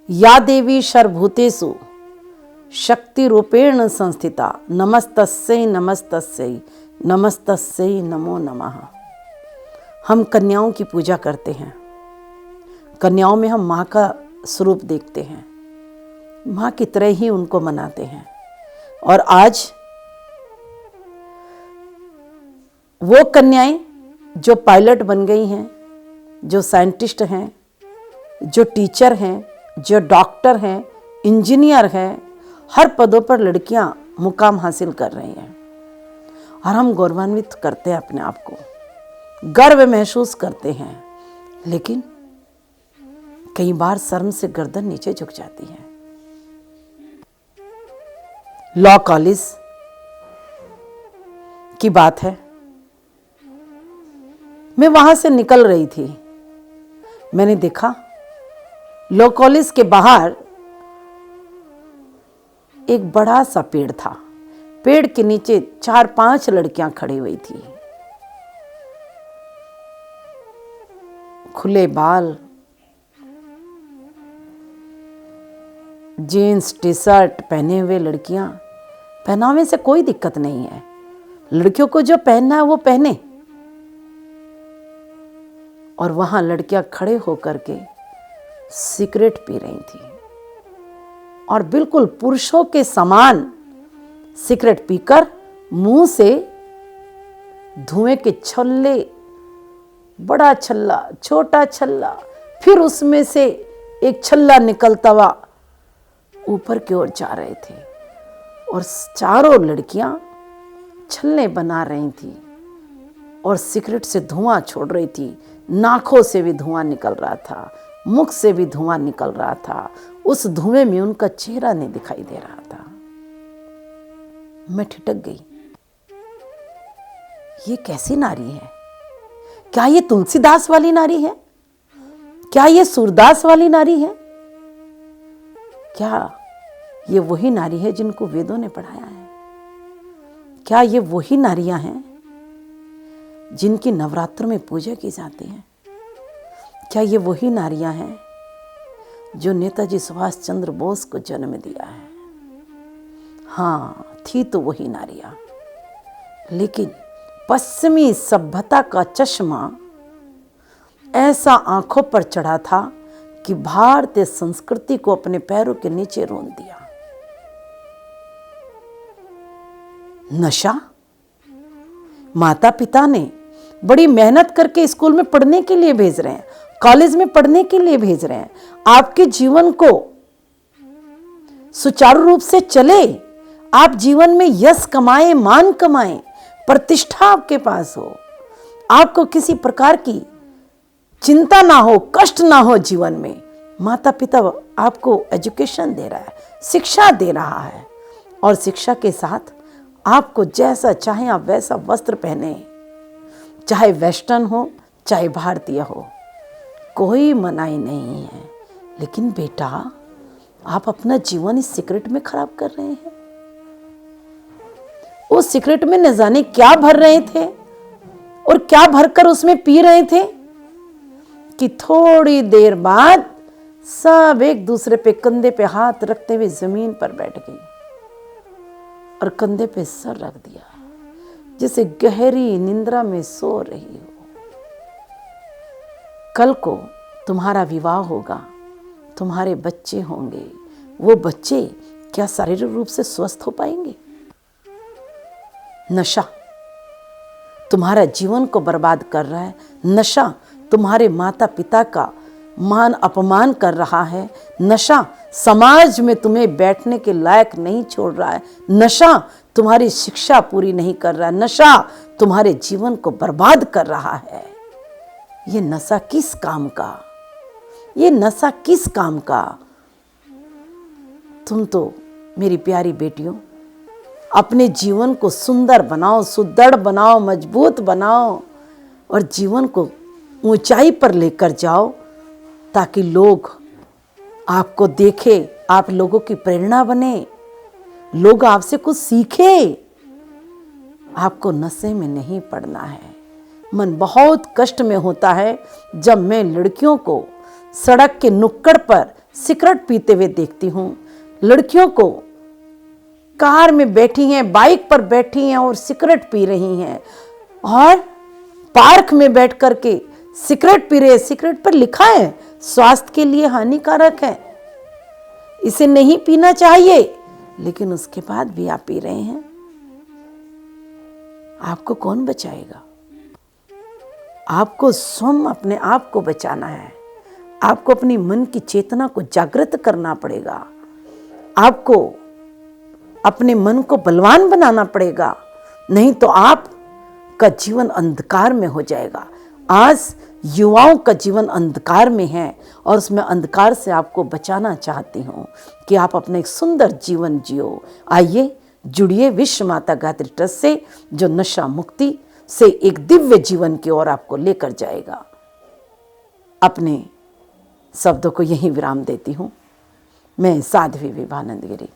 या देवी सर्वभूतेषु शक्ति रूपेण संस्थिता नमस्तस्यै नमस्तस्यै नमस्तस्यै नमो नमः। हम कन्याओं की पूजा करते हैं। कन्याओं में हम माँ का स्वरूप देखते हैं, माँ की तरह ही उनको मनाते हैं। और आज वो कन्याएं जो पायलट बन गई हैं, जो साइंटिस्ट हैं, जो टीचर हैं, जो डॉक्टर हैं, इंजीनियर हैं, हर पदों पर लड़कियां मुकाम हासिल कर रही हैं। और हम गौरवान्वित करते हैं, अपने आप को गर्व महसूस करते हैं। लेकिन कई बार शर्म से गर्दन नीचे झुक जाती है। लॉ कॉलेज की बात है, मैं वहां से निकल रही थी। मैंने देखा लॉ कॉलेज के बाहर एक बड़ा सा पेड़ था। पेड़ के नीचे 4-5 लड़कियां खड़ी हुई थी। खुले बाल, जीन्स टी शर्ट पहने हुए लड़कियां। पहनावे से कोई दिक्कत नहीं है, लड़कियों को जो पहनना है वो पहने। और वहां लड़कियां खड़े होकर के सिगरेट पी रही थी और बिल्कुल पुरुषों के समान सिगरेट पीकर मुंह से धुएं के छल्ले, बड़ा छल्ला, छोटा छल्ला, फिर उसमें से एक छल्ला निकलता हुआ ऊपर की ओर जा रहे थे। और चारों लड़कियां छल्ले बना रही थी और सिगरेट से धुआं छोड़ रही थी। नाकों से भी धुआं निकल रहा था, मुख से भी धुआं निकल रहा था। उस धुएं में उनका चेहरा नहीं दिखाई दे रहा था। मैं ठिठक गई। ये कैसी नारी है? क्या ये तुलसीदास वाली नारी है? क्या ये सूरदास वाली नारी है? क्या ये वही नारी है जिनको वेदों ने पढ़ाया है? क्या ये वही नारियां हैं जिनकी नवरात्र में पूजा की जाती है? क्या ये वही नारियां हैं जो नेताजी सुभाष चंद्र बोस को जन्म दिया है? हाँ, थी तो वही नारियां। लेकिन पश्चिमी सभ्यता का चश्मा ऐसा आंखों पर चढ़ा था कि भारतीय संस्कृति को अपने पैरों के नीचे रोन दिया। नशा। माता पिता ने बड़ी मेहनत करके स्कूल में पढ़ने के लिए भेज रहे हैं, कॉलेज में पढ़ने के लिए भेज रहे हैं, आपके जीवन को सुचारू रूप से चले, आप जीवन में यश कमाएं, मान कमाएं, प्रतिष्ठा आपके पास हो, आपको किसी प्रकार की चिंता ना हो, कष्ट ना हो जीवन में। माता पिता आपको एजुकेशन दे रहा है, शिक्षा दे रहा है। और शिक्षा के साथ आपको जैसा चाहे आप वैसा वस्त्र पहने, चाहे वेस्टर्न हो चाहे भारतीय हो, कोई मनाही नहीं है। लेकिन बेटा, आप अपना जीवन इस सिगरेट में खराब कर रहे हैं। उस सिगरेट में न जाने क्या भर रहे थे और क्या भरकर उसमें पी रहे थे कि थोड़ी देर बाद सब एक दूसरे पे कंधे पे हाथ रखते हुए जमीन पर बैठ गई और कंधे पे सर रख दिया, जैसे गहरी निंद्रा में सो रही हो। कल को तुम्हारा विवाह होगा, तुम्हारे बच्चे होंगे, वो बच्चे क्या शारीरिक रूप से स्वस्थ हो पाएंगे? नशा तुम्हारा जीवन को बर्बाद कर रहा है। नशा तुम्हारे माता पिता का मान अपमान कर रहा है। नशा समाज में तुम्हें बैठने के लायक नहीं छोड़ रहा है। नशा तुम्हारी शिक्षा पूरी नहीं कर रहा है। नशा तुम्हारे जीवन को बर्बाद कर रहा है। ये नशा किस काम का? ये नशा किस काम का? तुम तो मेरी प्यारी बेटियों अपने जीवन को सुंदर बनाओ, सुदृढ़ बनाओ, मजबूत बनाओ और जीवन को ऊंचाई पर लेकर जाओ, ताकि लोग आपको देखे, आप लोगों की प्रेरणा बने, लोग आपसे कुछ सीखे। आपको नशे में नहीं पड़ना है। मन बहुत कष्ट में होता है जब मैं लड़कियों को सड़क के नुक्कड़ पर सिगरेट पीते हुए देखती हूँ। लड़कियों को कार में बैठी हैं, बाइक पर बैठी हैं और सिगरेट पी रही हैं, और पार्क में बैठ करके सिगरेट पी रहे हैं। सिगरेट पर लिखा है स्वास्थ्य के लिए हानिकारक है, इसे नहीं पीना चाहिए, लेकिन उसके बाद भी आप पी रहे हैं। आपको कौन बचाएगा? आपको स्वयं अपने आप को बचाना है। आपको अपनी मन की चेतना को जागृत करना पड़ेगा। आपको अपने मन को बलवान बनाना पड़ेगा, नहीं तो आपका जीवन अंधकार में हो जाएगा। आज युवाओं का जीवन अंधकार में है और उसमें अंधकार से आपको बचाना चाहती हूँ कि आप अपने एक सुंदर जीवन जियो। आइए जुड़िए विश्व माता गायत्री ट्रस्ट से, जो नशा मुक्ति से एक दिव्य जीवन की ओर आपको लेकर जाएगा। अपने शब्दों को यहीं विराम देती हूँ। मैं साध्वी विभानंद गिरी।